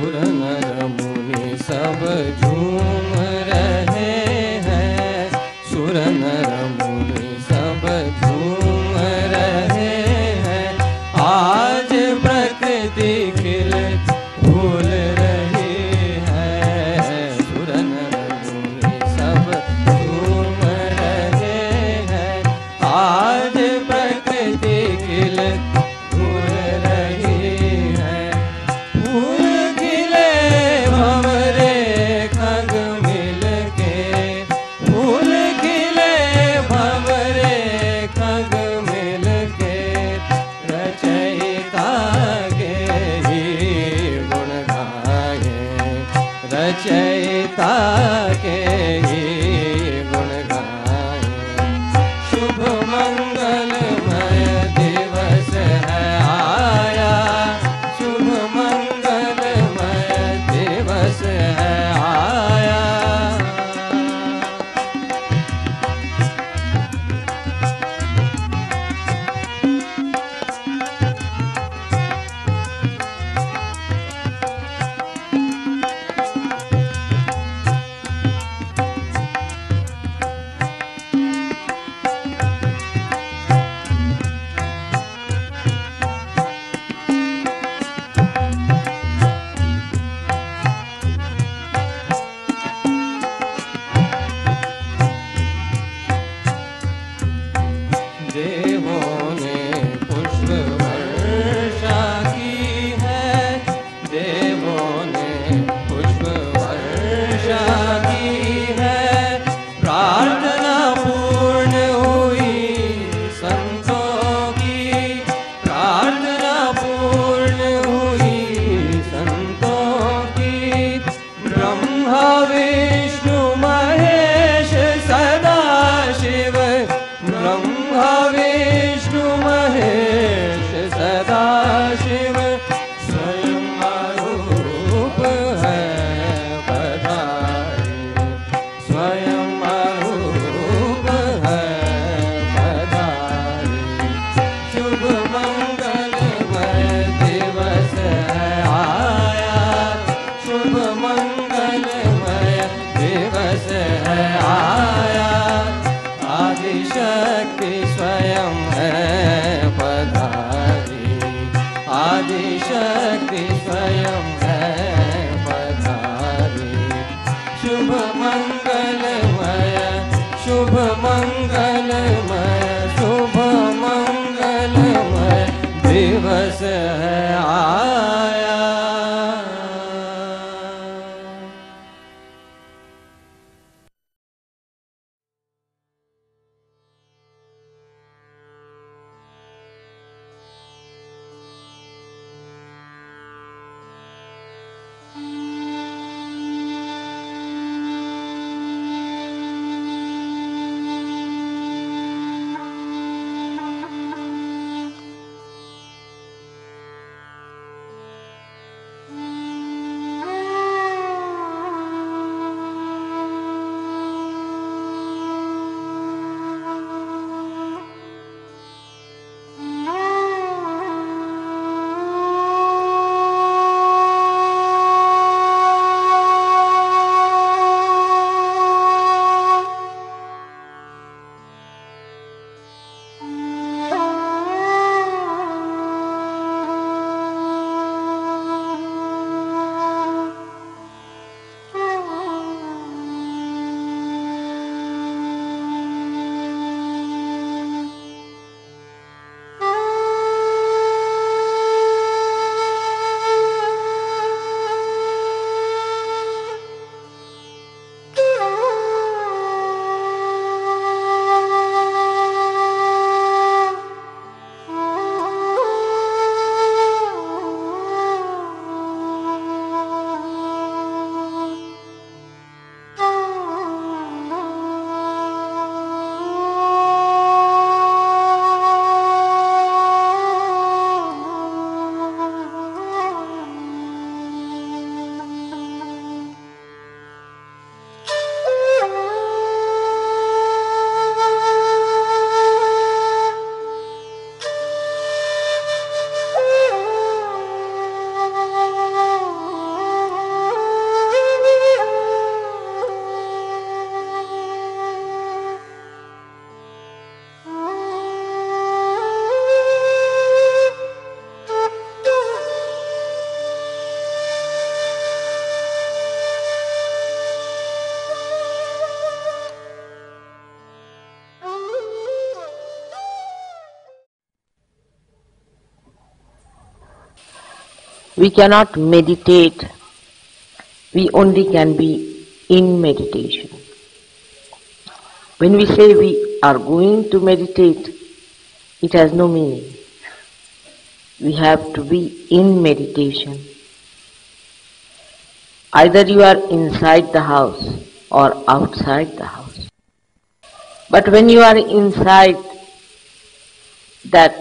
सुर नर मुनि सब झूम रहे हैं, सुर नर मुनि सब झूम रहे हैं। आज प्रकृति खिल फूल रही है, सुर नर मुनि सब झूम रहे हैं। आज प्रकृति खिल फूल रही है। फूल खिले भंवरे खग मिल के, फूल खिले भंवरे खग मिल के, रचयिता के ही गुण गाए, रचयिता के ही गुण गाए। शुभ मंगलमय दिवस है आया, शुभ मंगलमय दिवस है आया। देवों ने पुष्प वर्षा की है, देवों ने पुष्प वर्षा की है। प्रार्थना पूर्ण हुई संतों की, प्रार्थना पूर्ण हुई संतों की। ब्रह्मा विष्णु महेश सदा शिव, ब्रह्मा विष्णु महेश सदा शिव, स्वयं रूप है पधारे, स्वयं रूप है पधारे। शुभ मंगलमय दिवस है आया, शुभ मंगलमय दिवस है आया। आदिशक्ति स्वयं है पधारी, आदिशक्ति स्वयं है पधारी। शुभ मंगलमय, शुभ मंगलमय, शुभ मंगलमय दिवस है आया। We cannot meditate. We only can be in meditation. When we say we are going to meditate, it has no meaning. We have to be in meditation. Either you are inside the house or outside the house. But when you are inside, that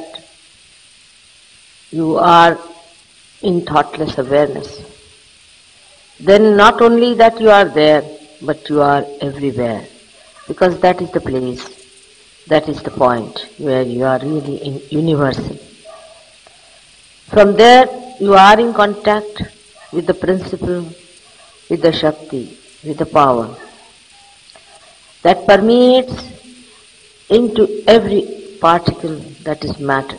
you are in thoughtless awareness, then not only that you are there, but you are everywhere. Because that is the place, that is the point where you are really in universal. From there you are in contact with the principle, with the Shakti, with the power that permeates into every particle that is matter,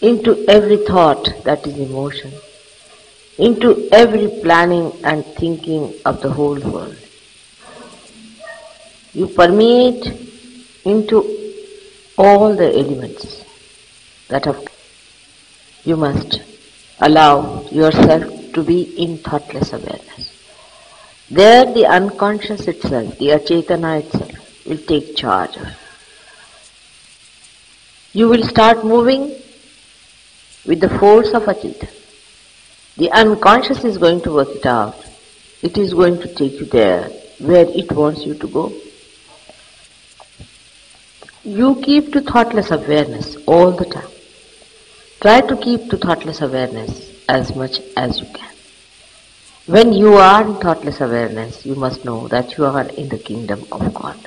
into every thought that is emotion, into every planning and thinking of the whole world. You permeate into all the elements that have. You must allow yourself to be in thoughtless awareness. There the unconscious itself, the Achetana itself, will take charge of. You will start moving with the force of Achetana. The unconscious is going to work it out. It is going to take you there where it wants you to go. You keep to thoughtless awareness all the time. Try to keep to thoughtless awareness as much as you can. When you are in thoughtless awareness, you must know that you are in the kingdom of God.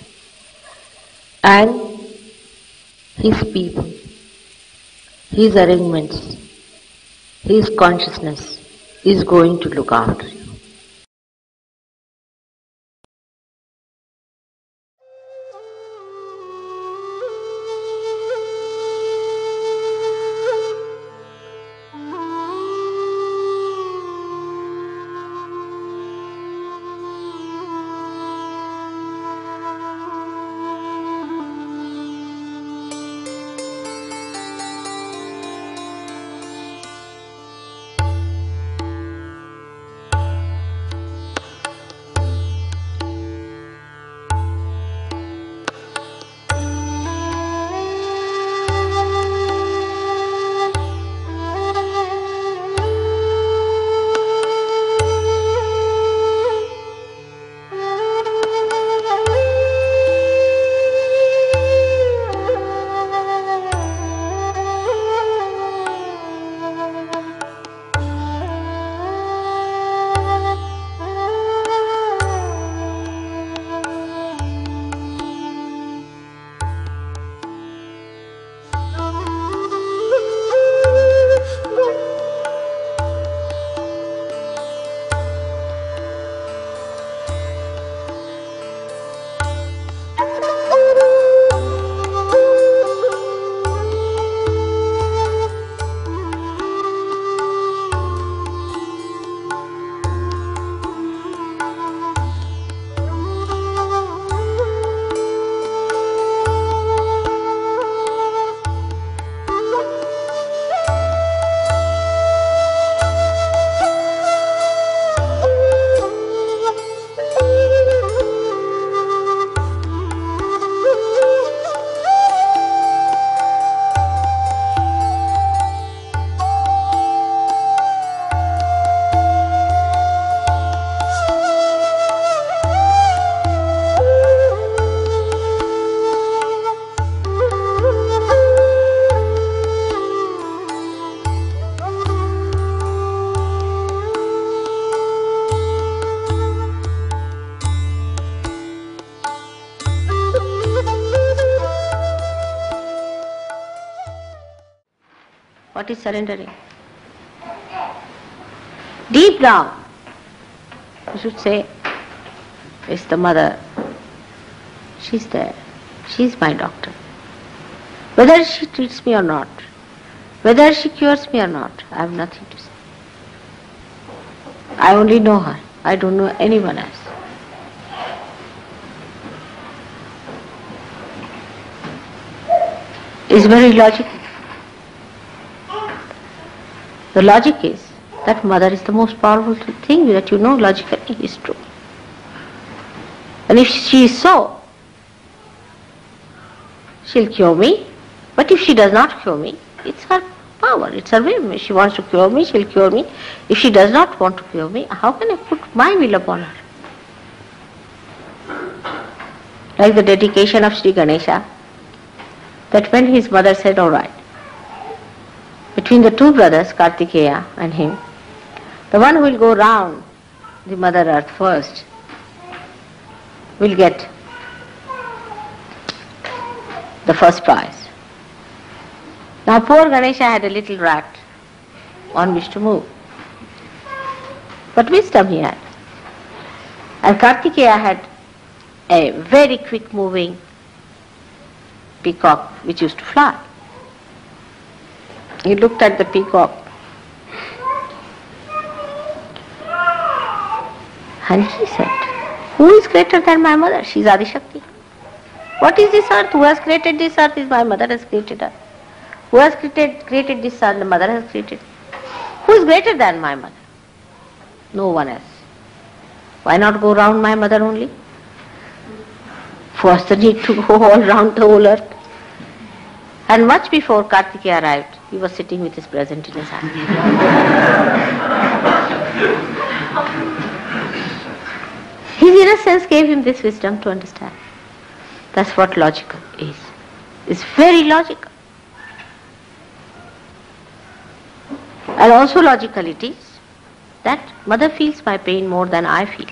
And His people, His arrangements, His consciousness is going to look after you. What is surrendering? Deep down, you should say, it's the mother. She's there. She's my doctor. Whether she treats me or not, whether she cures me or not, I have nothing to say. I only know her. I don't know anyone else. It's very logical. The logic is, that mother is the most powerful thing that you know logically is true. And if she is so, she'll cure me. But if she does not cure me, it's her power, it's her will. If she wants to cure me, she'll cure me. If she does not want to cure me, how can I put my will upon her? Like the dedication of Sri Ganesha, that when his mother said, all right, between the two brothers, Kartikeya and him, the one who will go round the Mother Earth first will get the first prize. Now poor Ganesha had a little rat on which to move. But wisdom he had. And Kartikeya had a very quick moving peacock which used to fly. He looked at the peacock and he said, who is greater than my mother? She is Adishakti. What is this earth? Who has created this earth? Is my mother has created her. Who has created this sun? The mother has created. Who is greater than my mother? No one else. Why not go round my mother only? What's the need to go all round the whole earth? And much before Kartikeya arrived, he was sitting with his present in his hand. His innocence gave him this wisdom to understand. That's what logical is. It's very logical. And also logical it is that mother feels my pain more than I feel.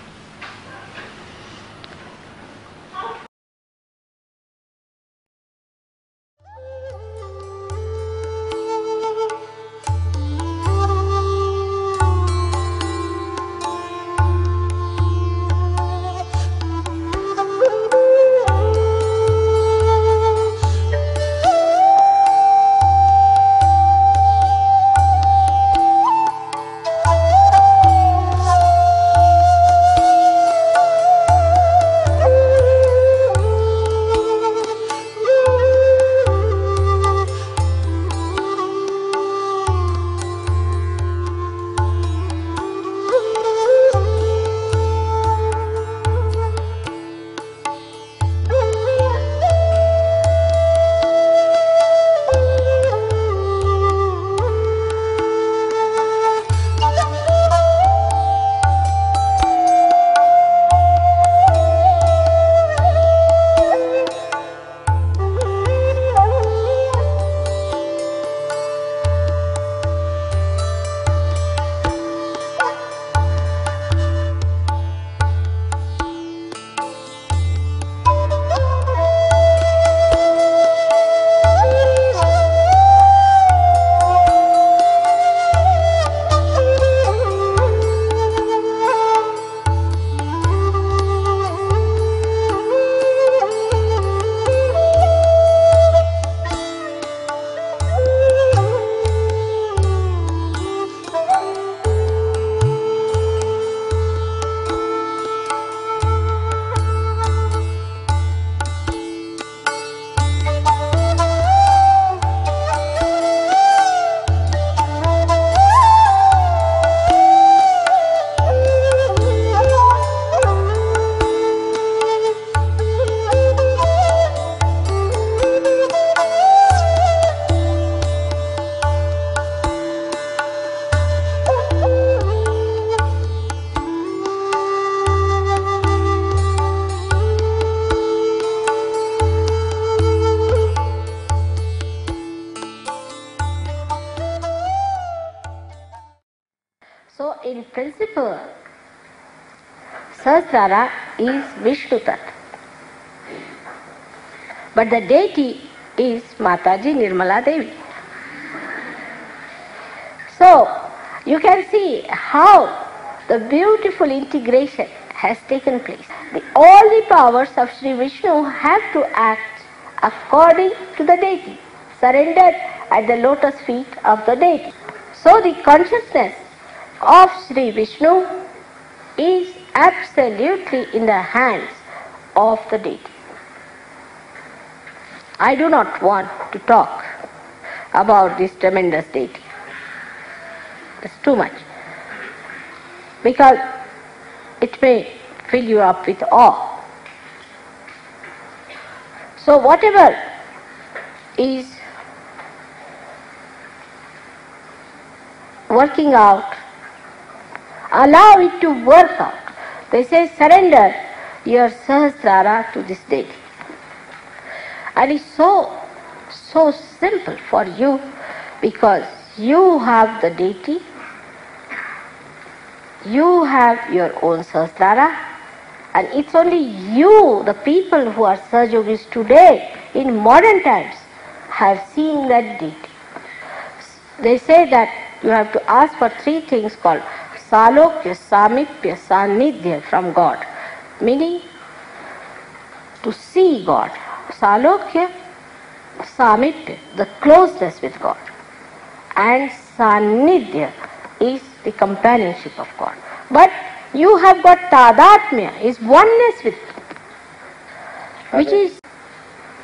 So in principle, Sahasrara is Vishnu Tattva. But the deity is Mataji Nirmala Devi. So you can see how the beautiful integration has taken place. All the powers of Sri Vishnu have to act according to the deity, surrendered at the lotus feet of the deity. So the consciousness of Sri Vishnu is absolutely in the hands of the deity. I do not want to talk about this tremendous deity. It's too much. because it may fill you up with awe. So whatever is working out, allow it to work out. They say surrender your Sahasrara to this deity. And it's so simple for you because you have the deity, you have your own Sahasrara, and it's only you, the people who are Sahajogis today, in modern times, have seen that deity. They say that you have to ask for three things called Salokya, Samipya, Sanidhya from God, meaning to see God. Salokya, Samipya, the closeness with God, and Sanidhya is the companionship of God. But you have got Tadatmya, is oneness with, which is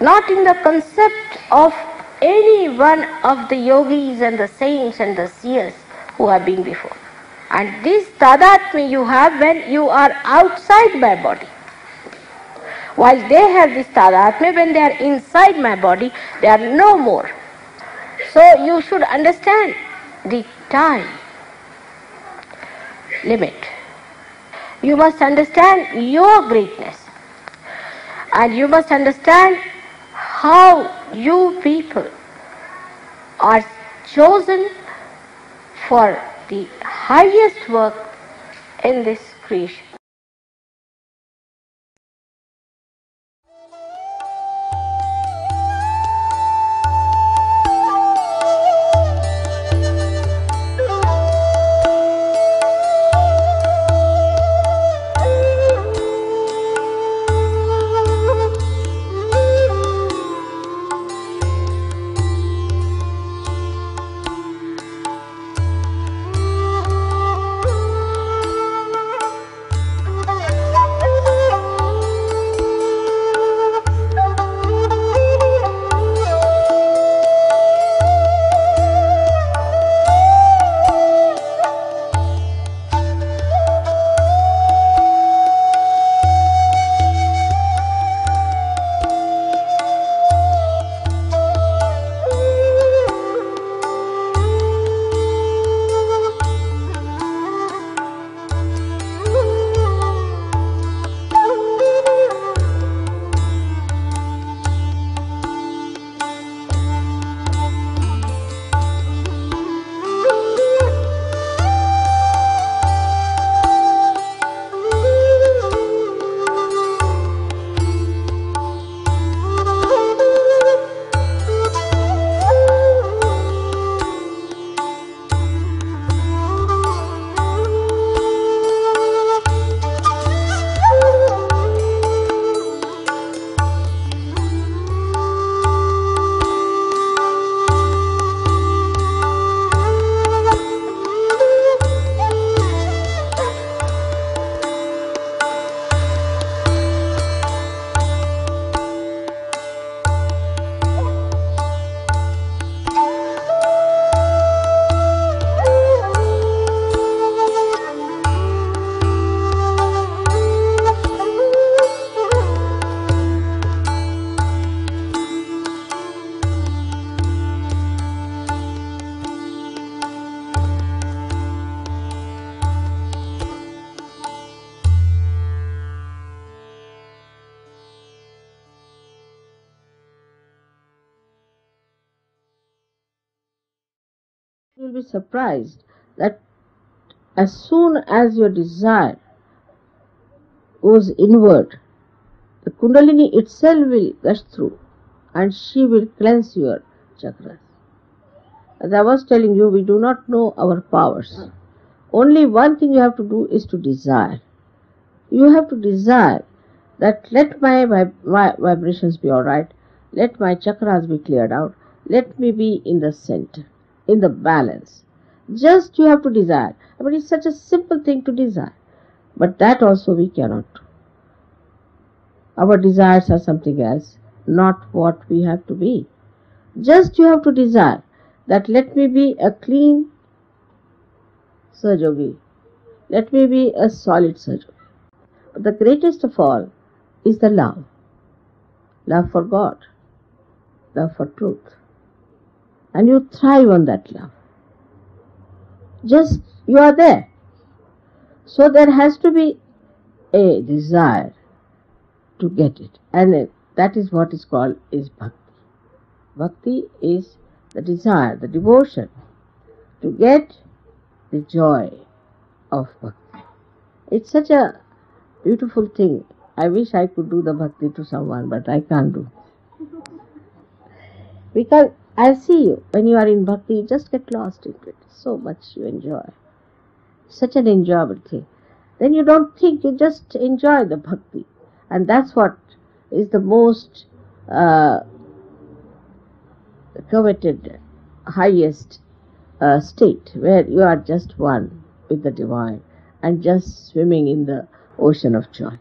not in the concept of any one of the yogis and the saints and the seers who have been before. And this Tadatmya you have when you are outside my body. While they have this Tadatmya, when they are inside my body, they are no more. So you should understand the time limit. You must understand your greatness. And you must understand how you people are chosen for the highest work in this creation. You will be surprised that as soon as your desire goes inward, the Kundalini itself will gush through and she will cleanse your chakras. As I was telling you, we do not know our powers. Only one thing you have to do is to desire. You have to desire that let my vibrations be alright, let my chakras be cleared out, let me be in the center, in the balance. Just you have to desire. I mean, it's such a simple thing to desire. But that also we cannot do. Our desires are something else, not what we have to be. Just you have to desire that let me be a clean Sahajogi. Let me be a solid Sahaja. But the greatest of all is the love. Love for God, love for truth. And you thrive on that love. Just you are there. So there has to be a desire to get it. And that is what is called is bhakti. Bhakti is the desire, the devotion to get the joy of bhakti. It's such a beautiful thing. I wish I could do the bhakti to someone, but I can't do. Because I see you, when you are in bhakti, you just get lost into it. So much you enjoy. Such an enjoyable thing. Then you don't think, you just enjoy the bhakti. And that's what is the most coveted, highest state, where you are just one with the divine and just swimming in the ocean of joy.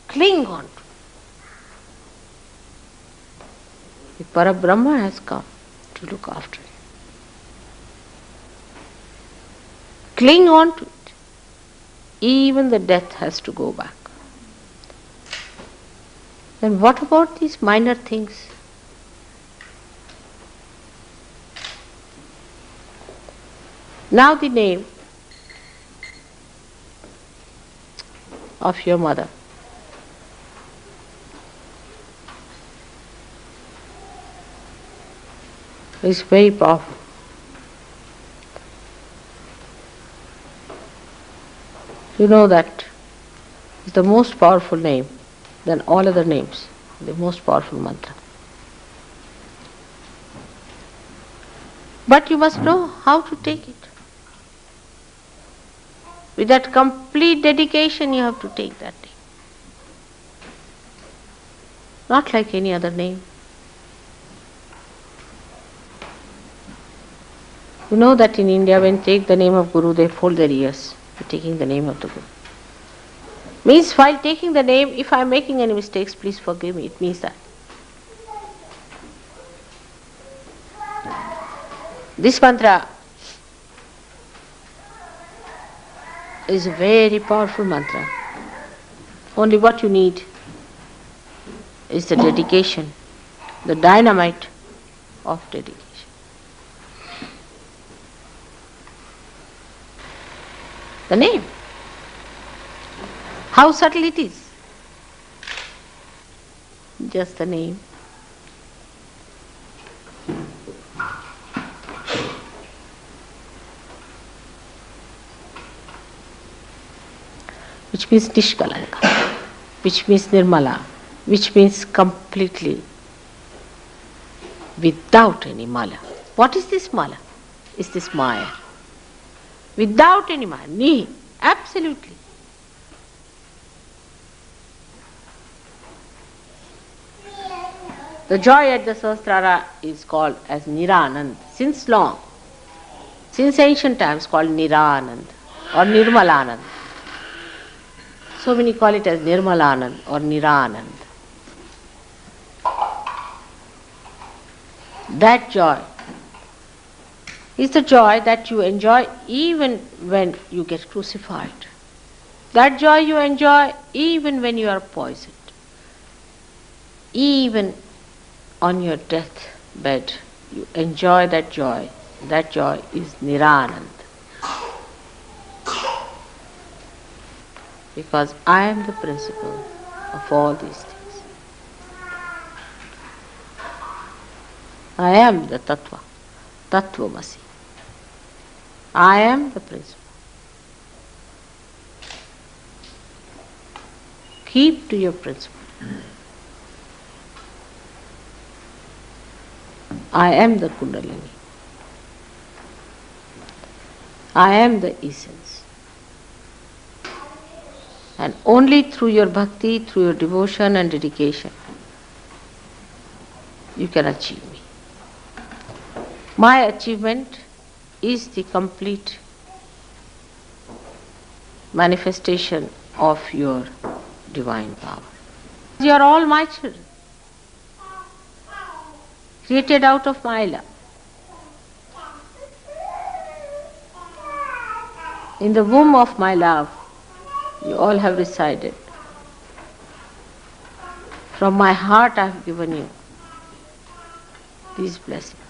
Cling on to. The Parabrahma has come to look after you. Cling on to it. Even the death has to go back. Then what about these minor things? Now the name of your mother. Is very powerful. You know that is the most powerful name than all other names, the most powerful mantra. But you must know how to take it. With that complete dedication, you have to take that name. Not like any other name. You know that in India, when they take the name of Guru, they fold their ears. They're taking the name of the Guru. Means while taking the name, if I am making any mistakes, please forgive me. It means that. This mantra is a very powerful mantra. Only what you need is the dedication, the dynamite of dedication. The name. How subtle it is. Just the name. Which means Nishkalanka, which means Nirmala, which means completely without any mala. What is this mala? Is this Maya? Without any Maya, Nihi, absolutely. The joy at the Sahasrara is called as Niranand since long, since ancient times called Niranand or Nirmalanand. So many call it as Nirmalanand or Niranand. That joy is the joy that you enjoy even when you get crucified. That joy you enjoy even when you are poisoned. Even on your deathbed, you enjoy that joy. That joy is Niranand. Because I am the principle of all these things. I am the Tattva, Tattvamasi. I am the principle. Keep to your principle. I am the Kundalini. I am the essence. And only through your bhakti, through your devotion and dedication, you can achieve me. My achievement is the complete manifestation of your divine power. You are all my children, created out of my love. In the womb of my love, you all have resided. From my heart I have given you these blessings.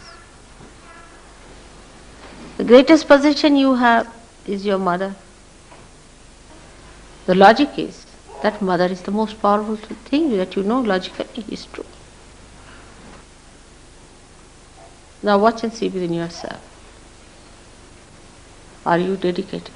The greatest possession you have is your mother. The logic is that mother is the most powerful thing that you know logically is true. Now watch and see within yourself. Are you dedicated?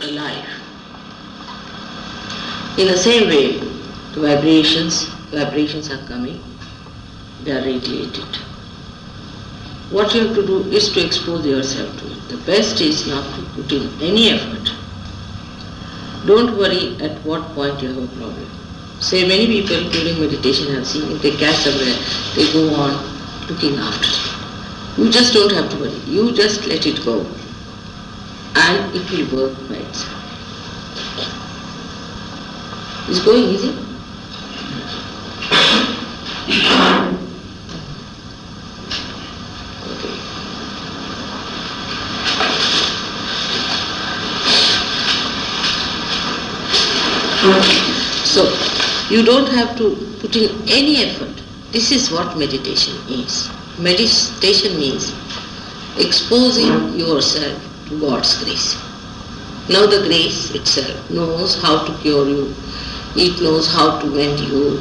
alive. In the same way, the vibrations are coming, they are radiated. What you have to do is to expose yourself to it. The best is not to put in any effort. Don't worry at what point you have a problem. Say many people during meditation have seen, if they catch somewhere, they go on looking after it. You just don't have to worry. You just let it go. And it will work by itself. It's going easy. Okay. So, you don't have to put in any effort. This is what meditation is. Meditation means exposing yourself to God's grace. Now the grace itself knows how to cure you. It knows how to mend you,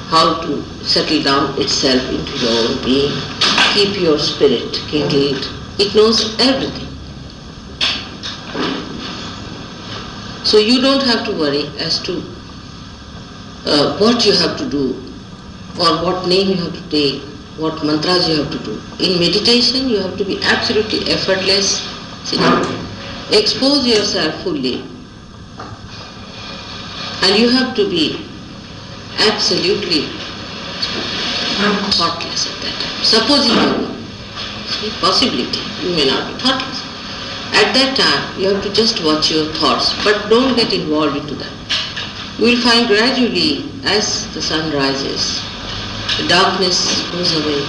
how to settle down itself into your own being, keep your spirit kindled. It knows everything. So you don't have to worry as to what you have to do, or what name you have to take, what mantras you have to do. In meditation you have to be absolutely effortless. See, expose yourself fully, and you have to be absolutely thoughtless at that time. Supposing you possibility, you may not be thoughtless. At that time you have to just watch your thoughts, but don't get involved into that. You will find gradually as the sun rises, the darkness goes away,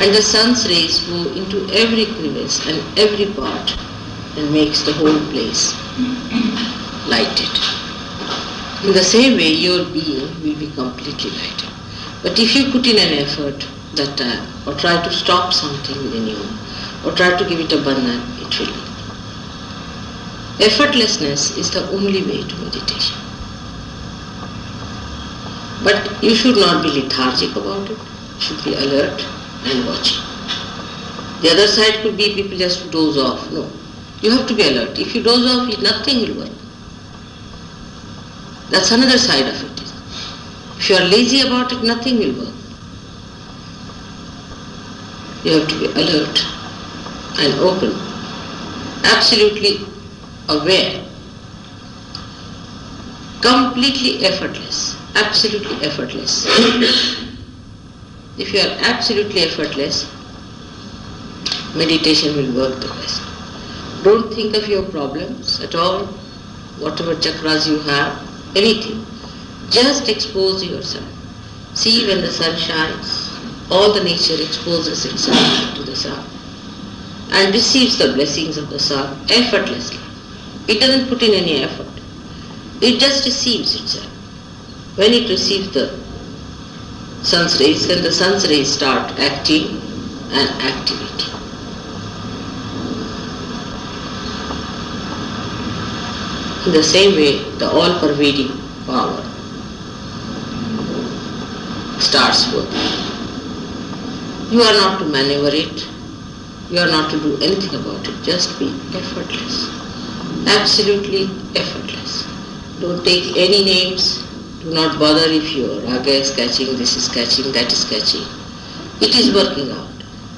and the sun's rays go into every crevice and every part and makes the whole place lighted. In the same way, your being will be completely lighted. But if you put in an effort that time, or try to stop something within you, or try to give it a bandhan, it will be. Effortlessness is the only way to meditation. But you should not be lethargic about it. You should be alert and watching. The other side could be people just doze off. No. You have to be alert. If you doze off, nothing will work. That's another side of it. If you are lazy about it, nothing will work. You have to be alert and open, absolutely aware, completely effortless, absolutely effortless. If you are absolutely effortless, meditation will work the best. Don't think of your problems at all, whatever chakras you have, anything. Just expose yourself. See, when the sun shines, all the nature exposes itself to the sun and receives the blessings of the sun effortlessly. It doesn't put in any effort. It just receives itself. When it receives the sun's rays, then the sun's rays start acting and activating. In the same way, the all-pervading power starts working. You are not to maneuver it. You are not to do anything about it. Just be effortless. Absolutely effortless. Don't take any names. Do not bother if your raga is catching, this is catching, that is catching. It is working out.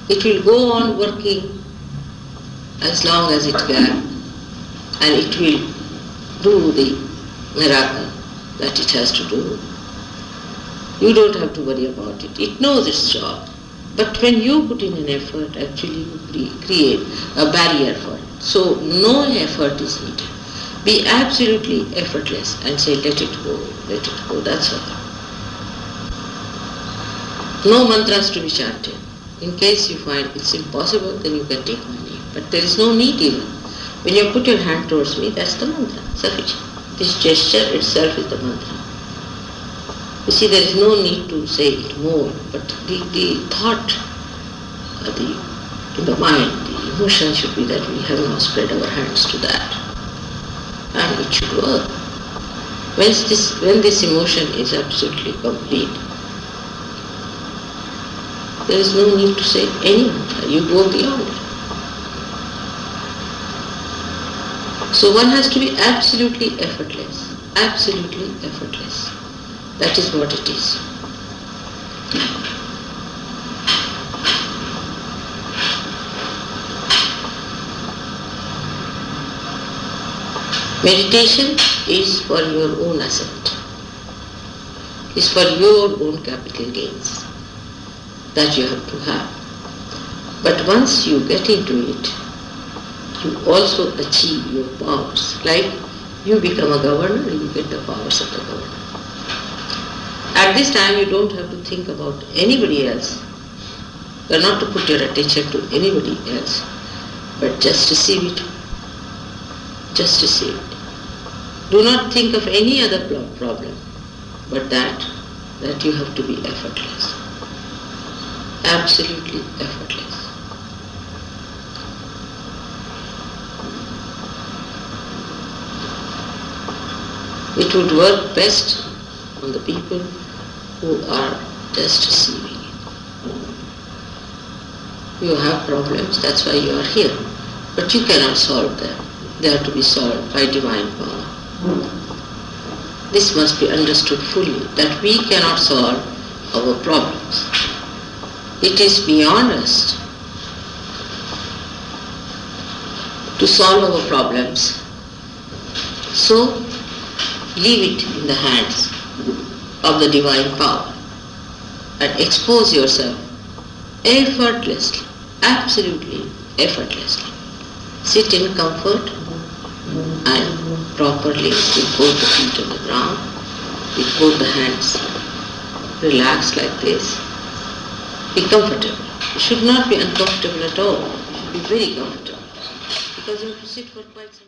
It will go on working as long as it can, and it will do the miracle that it has to do. You don't have to worry about it. It knows its job. But when you put in an effort, actually you create a barrier for it. So no effort is needed. Be absolutely effortless and say, let it go, that's all. No mantras to be chanted. In case you find it's impossible, then you can take my name. But there is no need even. When you put your hand towards me, that's the mantra, sufficient. This gesture itself is the mantra. You see, there is no need to say it more, but the thought, in the mind, the emotion should be that we have now spread our hands to that. And it should work. When this emotion is absolutely complete, there is no need to say any mantra. You go beyond it. So one has to be absolutely effortless. Absolutely effortless. That is what it is. Meditation is for your own ascent, is for your own capital gains that you have to have. But once you get into it, you also achieve your powers. Like you become a governor, you get the powers of the governor. At this time you don't have to think about anybody else. You are not to put your attention to anybody else, but just receive it. Just receive it. Do not think of any other problem, but that you have to be effortless. Absolutely effortless. It would work best on the people who are just receiving it. You have problems, that's why you are here. But you cannot solve them. They are to be solved by divine power. This must be understood fully, that we cannot solve our problems. It is beyond us to solve our problems. So, leave it in the hands of the divine power and expose yourself effortlessly, absolutely effortlessly. Sit in comfort and properly with both the feet on the ground, with both the hands. Relax like this. Be comfortable. You should not be uncomfortable at all. You should be very comfortable, because you have to sit for quite some time.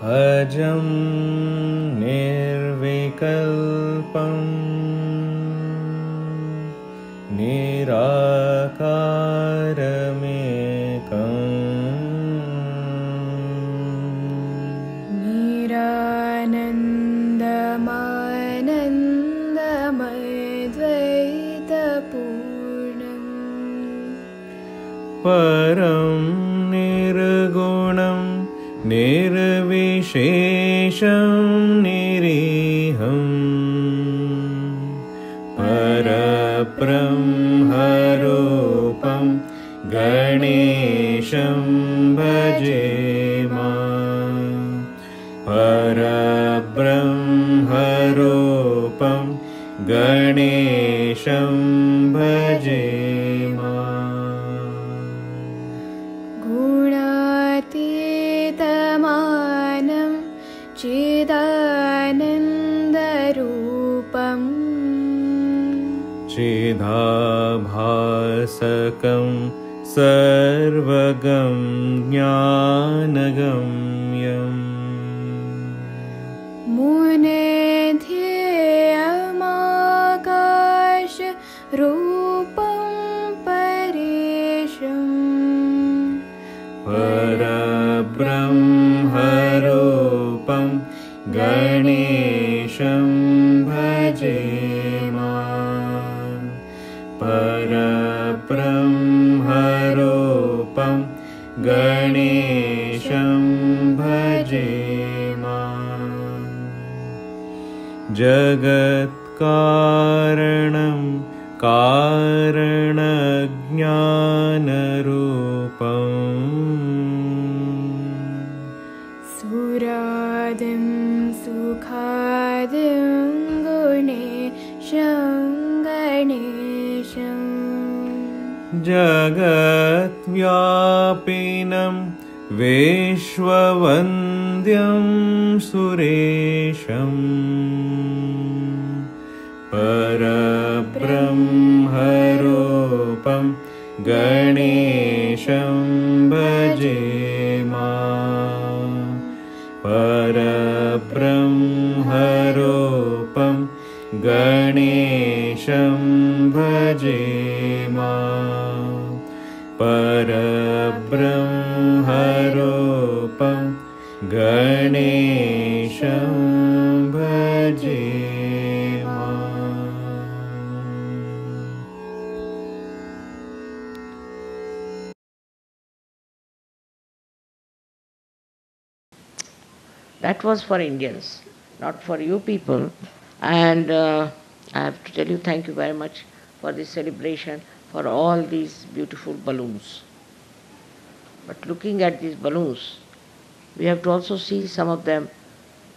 अजं निर्विकल्पं निराकारमेकम् निरानन्दमानन्दमद्वैतपूर्णम् परं निर्गुणं निर्विशेषं निरीहम् परब्रह्मरूपं गणेशं भजेम परब्रह्मरूपं गणेशं भजेम गुणातीतमानं चिदानन्दरूपम् चिदाभासकं सर्वगं ज्ञानगम्यम् मुनेध्येयमाकाशरूपं परेशम् परब्रह्मरूपं गणेशं भजेम परब्रह्मरूपं गणेशं भजेम जगत्कारणं कारणज्ञानरूपम् सुरादिं सुखादिं गुणेशं गणेशम् जगद्व्यापिनं विश्ववन्द्यं सुरेशम् परब्रह्मरूपं गणेशं भजेम परब्रह्मरूपं गणेशं भजेम परब्रह्मरूपं गणेशं भजेम That was for Indians, not for you people. And I have to tell you, thank you very much for this celebration, for all these beautiful balloons. But looking at these balloons, we have to also see some of them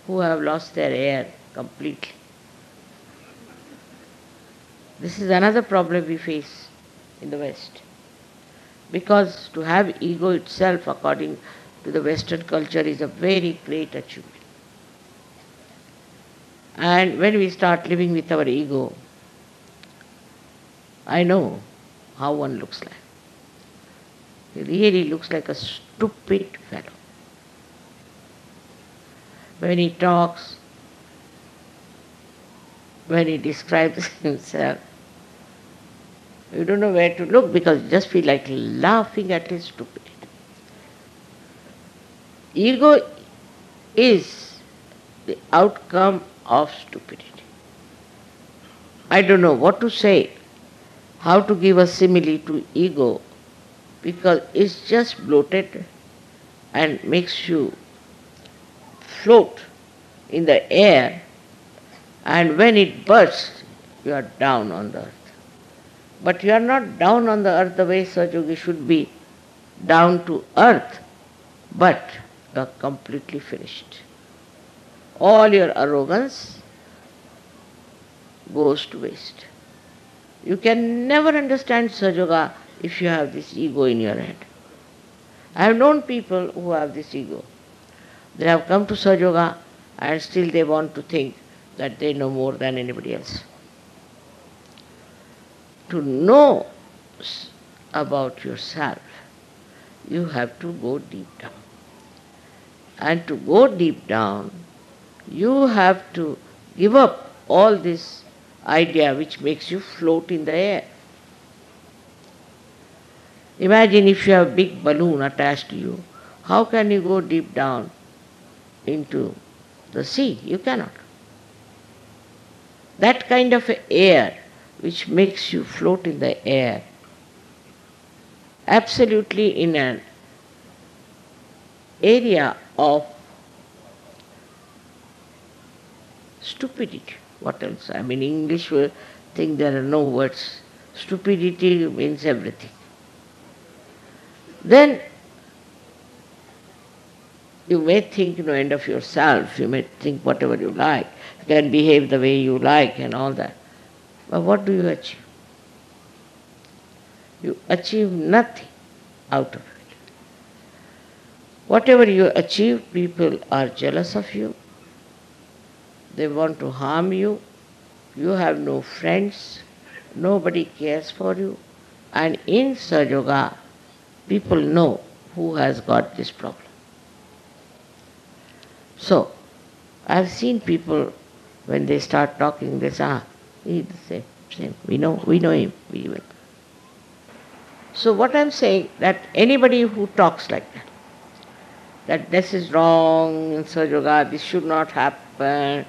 who have lost their air completely. This is another problem we face in the West. Because to have ego itself, according to the Western culture, is a very great achievement. And when we start living with our ego, I know how one looks like. He really looks like a stupid fellow. When he talks, when he describes himself, you don't know where to look because you just feel like laughing at his stupidity. Ego is the outcome of stupidity. I don't know what to say, how to give a simile to ego, because it's just bloated and makes you float in the air, and when it bursts, you are down on the earth. But you are not down on the earth the way Sahaja should be down to earth, but you are completely finished. All your arrogance goes to waste. You can never understand Sahaja if you have this ego in your head. I have known people who have this ego. They have come to Sahaja and still they want to think that they know more than anybody else. To know about yourself, you have to go deep down. And to go deep down, you have to give up all this idea which makes you float in the air. Imagine if you have a big balloon attached to you, how can you go deep down into the sea? You cannot. That kind of air which makes you float in the air, absolutely in an area of stupidity. What else? I mean, English will think there are no words. Stupidity means everything. Then you may think no end of yourself, you may think whatever you like, you can behave the way you like and all that. But what do you achieve? You achieve nothing out of it. Whatever you achieve, people are jealous of you. They want to harm you. You have no friends. Nobody cares for you. And in Sahaja Yoga, people know who has got this problem. So, I've seen people, when they start talking, they say, he's the same. We know him. We will. So what I'm saying, that anybody who talks like that this is wrong in Sahaja Yoga, this should not happen,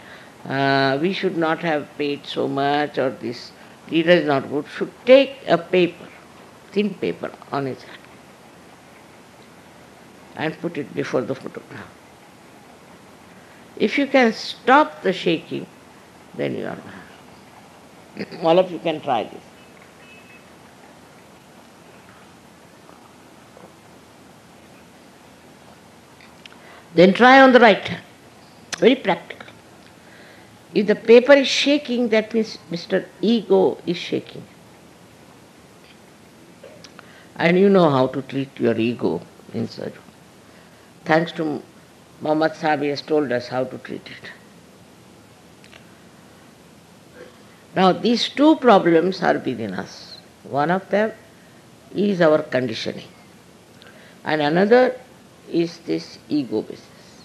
we should not have paid so much, or this leader is not good, should take a paper, thin paper on his hand and put it before the photograph. If you can stop the shaking, then you are well. All of you can try this. Then try on the right hand. Very practical. If the paper is shaking, that means Mr. Ego is shaking. And you know how to treat your ego in Sahaja Yoga. Thanks to Muhammad Sahib, he has told us how to treat it. Now these two problems are within us. One of them is our conditioning, and another is this ego business.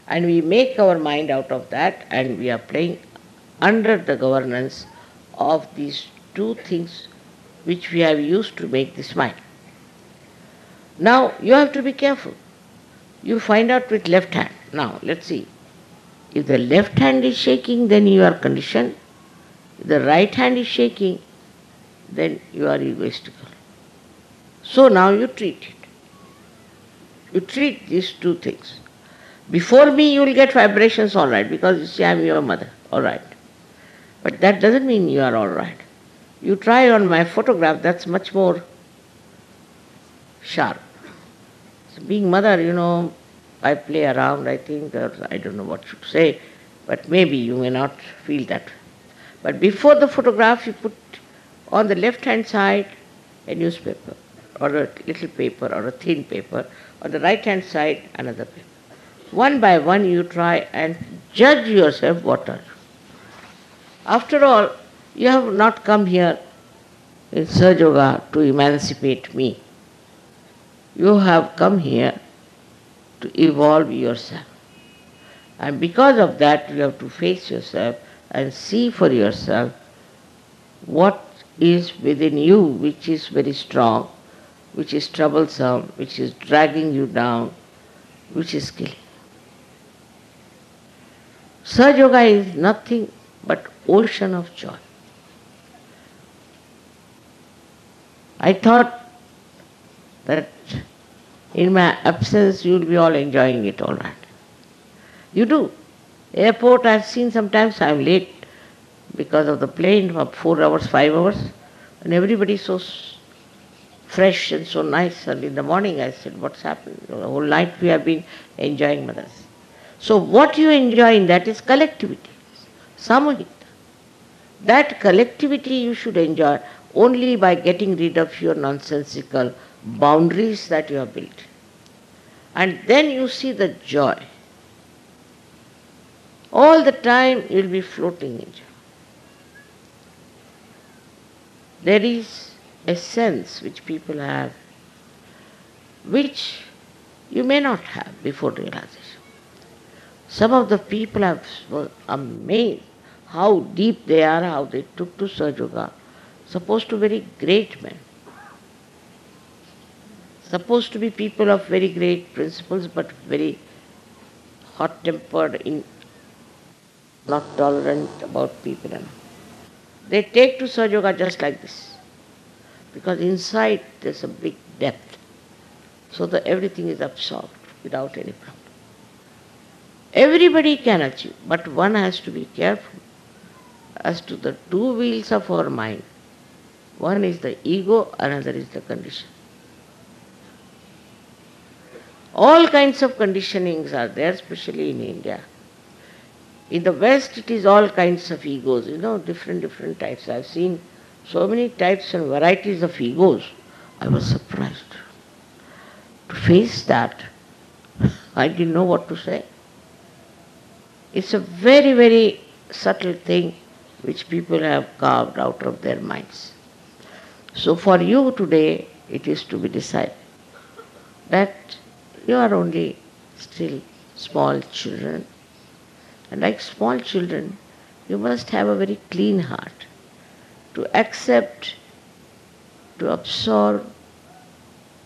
And we make our mind out of that, and we are playing under the governance of these two things which we have used to make this mind. Now you have to be careful. You find out with left hand. Now let's see. If the left hand is shaking, then you are conditioned. If the right hand is shaking, then you are egoistical. So now you treat it. You treat these two things. Before me you will get vibrations, all right, because you see I am your mother, all right. But that doesn't mean you are all right. You try on my photograph, that's much more sharp. So being mother, I play around, I think, or I don't know what to say, but maybe you may not feel that way. But before the photograph, you put on the left-hand side a newspaper, or a little paper, or a thin paper, on the right-hand side another paper. One by one you try and judge yourself what are you. After all, you have not come here in Sahaja Yoga to emancipate me. You have come here to evolve yourself. And because of that, you have to face yourself and see for yourself what is within you which is very strong, which is troublesome, which is dragging you down, which is killing. Sahaja Yoga is nothing but ocean of joy. I thought that in my absence you will be all enjoying it all right. You do. Airport I have seen sometimes I am late because of the plane for 4 hours, 5 hours, and everybody is so fresh and so nice. And in the morning I said, what's happened? The whole night we have been enjoying Madrasa. So what you enjoy in that is collectivity, samahita. That collectivity you should enjoy only by getting rid of your nonsensical boundaries that you have built. And then you see the joy. All the time you will be floating in joy. There is a sense which people have, which you may not have before realization. Some of the people were amazed how deep they are, how they took to Sahaja Yoga. Supposed to be very great men. Supposed to be people of very great principles, but very hot-tempered, not tolerant about people. They take to Sahaja Yoga just like this, because inside there's a big depth, so that everything is absorbed without any problem. Everybody can achieve, but one has to be careful as to the two wheels of our mind. One is the ego, another is the condition. All kinds of conditionings are there, especially in India. In the West, it is all kinds of egos, different types. I've seen so many types and varieties of egos. I was surprised. To face that, I didn't know what to say. It's a very, very subtle thing which people have carved out of their minds. So for you today, it is to be decided that you are only still small children. And like small children, you must have a very clean heart to accept, to absorb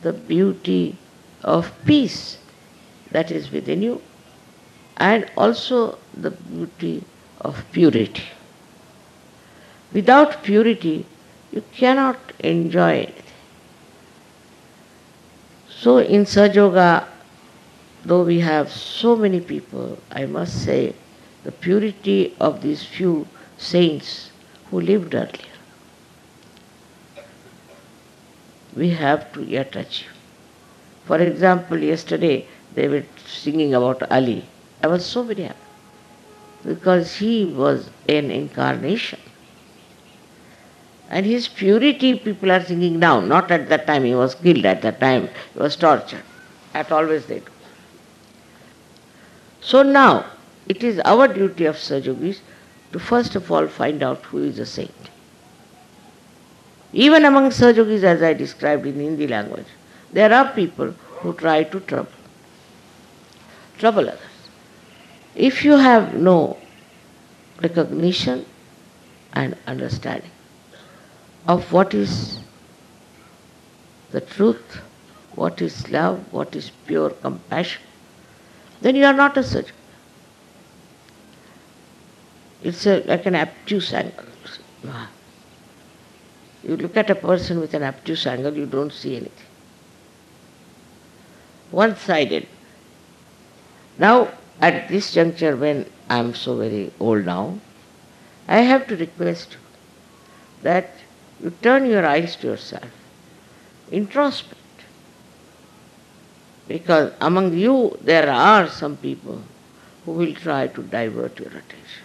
the beauty of peace that is within you, and also the beauty of purity. Without purity, you cannot enjoy anything. So in Sahaja Yoga, though we have so many people, I must say the purity of these few saints who lived earlier, we have to yet achieve. For example, yesterday they were singing about Ali. I was so very happy because he was an incarnation. And his purity people are singing now, not at that time. He was killed at that time. He was tortured. That always they do. So now, it is our duty of Sahaja Yogis to first of all find out who is a saint. Even among Sahaja Yogis, as I described in Hindi language, there are people who try to trouble others. If you have no recognition and understanding of what is the truth, what is love, what is pure compassion, then you are not a Sahaja. It's like an obtuse angle. You look at a person with an obtuse angle, you don't see anything. One-sided. Now, at this juncture, when I am so very old now, I have to request you that you turn your eyes to yourself, introspect. Because among you there are some people who will try to divert your attention,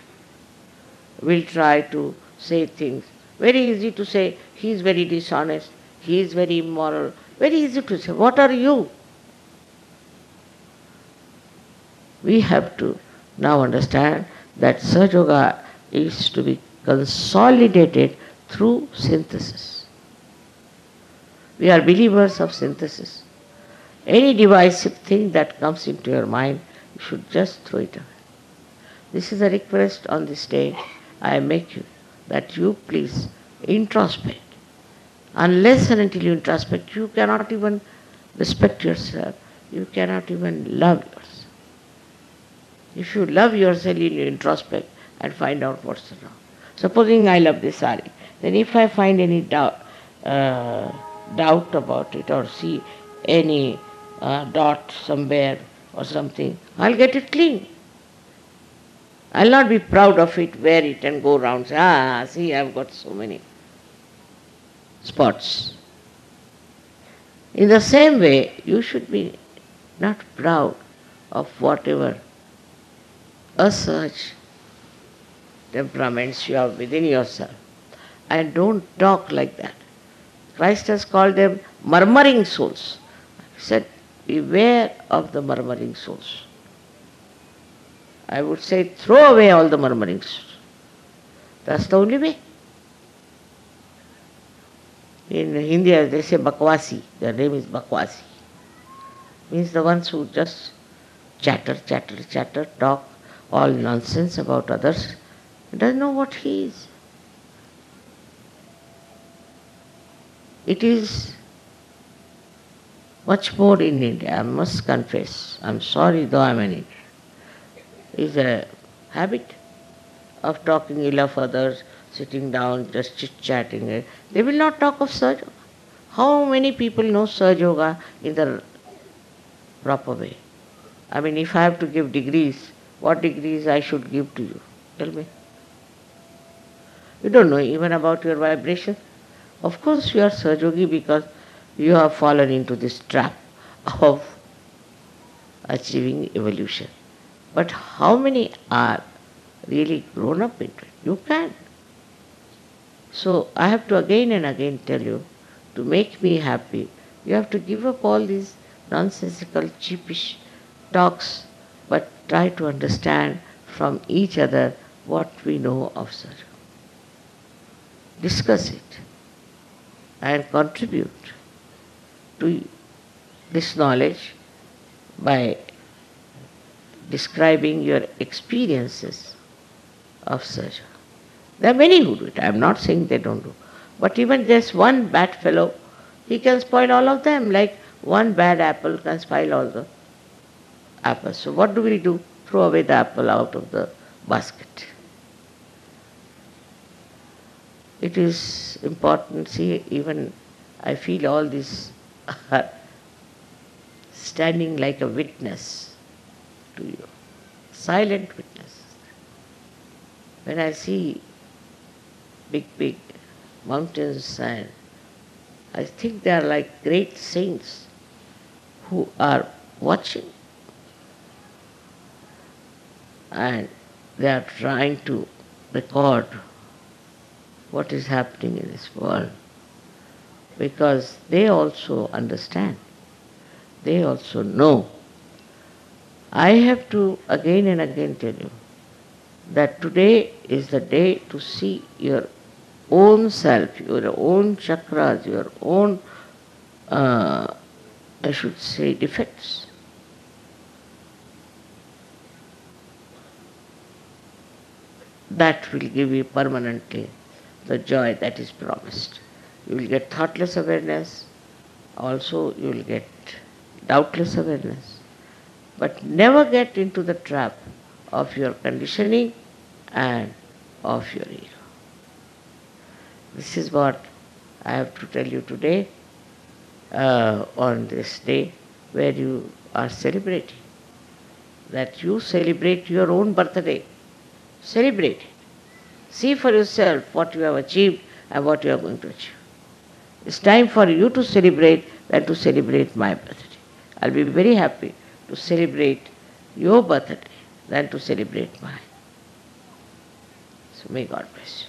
will try to say things. Very easy to say, he is very dishonest, he is very immoral. Very easy to say, what are you? We have to now understand that Sahaja Yoga is to be consolidated through synthesis. We are believers of synthesis. Any divisive thing that comes into your mind, you should just throw it away. This is a request on this day I make you, that you please introspect. Unless and until you introspect, you cannot even respect yourself. You cannot even love yourself. If you love yourself, you introspect and find out what's wrong. Supposing I love this sari, then if I find any doubt about it or see any dot somewhere or something, I'll get it clean. I'll not be proud of it, wear it and go around, say, see, I've got so many spots. In the same way, you should be not proud of whatever asahaj temperaments you have within yourself. And don't talk like that. Christ has called them murmuring souls. He said, beware of the murmuring souls. I would say, throw away all the murmuring souls. That's the only way. In Hindi, they say Bakwasi. Their name is Bakwasi. Means the ones who just chatter, talk all nonsense about others. He doesn't know what he is. It is much more in India, I must confess. I'm sorry though I'm an Indian. It's a habit of talking ill of others, sitting down, just chit-chatting. They will not talk of Sahaja Yoga. How many people know Sahaja Yoga in the proper way? I mean, if I have to give degrees, what degrees I should give to you? Tell me. You don't know even about your vibration. Of course you are Sahaja Yogi because you have fallen into this trap of achieving evolution. But how many are really grown up into it? You can. So I have to again and again tell you, to make me happy, you have to give up all these nonsensical, cheapish talks, but try to understand from each other what we know of Sahaja Yoga. Discuss it and contribute to this knowledge by describing your experiences of Sahaja Yoga. There are many who do it. I am not saying they don't do. But even just one bad fellow, he can spoil all of them, like one bad apple can spoil all the apples. So what do we do? Throw away the apple out of the basket. It is important. See, even I feel all this are standing like a witness to you, silent witness. When I see big mountains, and I think they are like great saints who are watching, and they are trying to record what is happening in this world, because they also understand, they also know. I have to again and again tell you that today is the day to see your own self, your own chakras, your own, I should say, defects. That will give you permanently the joy that is promised. You will get thoughtless awareness, also you will get doubtless awareness, but never get into the trap of your conditioning and of your ego. This is what I have to tell you today on this day where you are celebrating. That you celebrate your own birthday. Celebrate it. See for yourself what you have achieved and what you are going to achieve. It's time for you to celebrate than to celebrate my birthday. I'll be very happy to celebrate your birthday than to celebrate mine. So may God bless you.